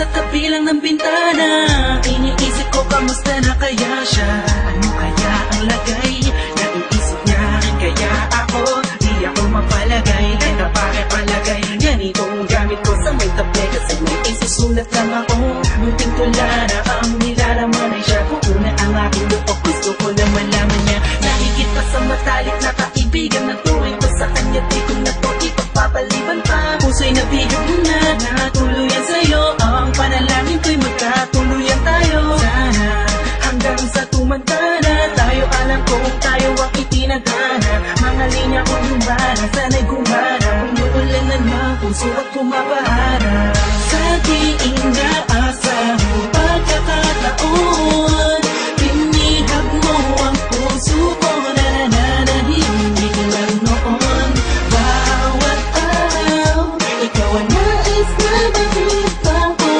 sa tabi lang ng bintana. Iniisip ko kamusta na kaya siya, ano kaya ang lagay ng isip niya. Kaya ako, di ako mapalagay. Teka, bakit palagay ganitong gamit ko sa may tabi? Kasi may isusulat lang ako, munting tula na ang nilalaman ay siya. Kung una ang aking lupok, gusto ko na malaman niya. Nahigit pa sa matalik na kaibigan na tuwing ko sa kanya, di ko na to ipagpapaliban pa. Puso'y nabigyan na natuluyan sa'yo. Ang panalangin ko'y magkatuluyan tayo. Sana hanggang sa tumantana tayo, alam kong tayo ang itinadhana. Mga linya kong lumana, sana'y gumana. Kung uulan ng puso at pumapahara. Sa diing naasahan mo pagkakataon, pinihag mo ang puso ko na nananahimik lang noon. Bawat araw, ikaw ang nais na makita ko,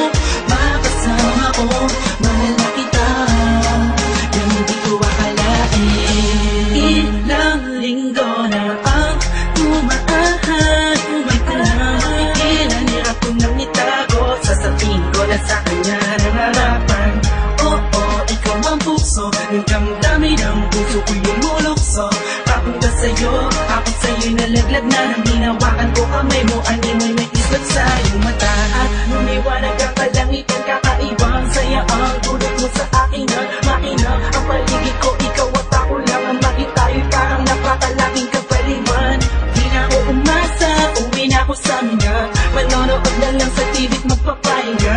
makasama ko, mahal na kita, nang hindi ko akalain. Ilang linggo na ang tumaahan, ilan hirap ko nang itago, sasabihin ko na sa kanya nararapan. Oo, ikaw ang puso, yung damdamin ng puso ko'y lumulukso. Papunta sa'yo, ako sa'yo'y nalaglag na. Nang hinawakan ko kamay mo, animoy may islat sa iyong mata. At lumiwanag ang kalangitan, kakaibang saya ang tulog mo sa akin. At mainam ang paligid ko, ikaw at ako lang ang makitayo'y parang napakalaking kabaliwan. Di na ako umasa, uwi na ako sa mina, manonood na lang sa TV't magpapahinga.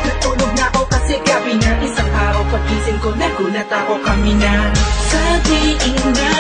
Natulog na ako kasi gabi na. Isang araw pagising ko, nagulat ako kami na. Sa diing na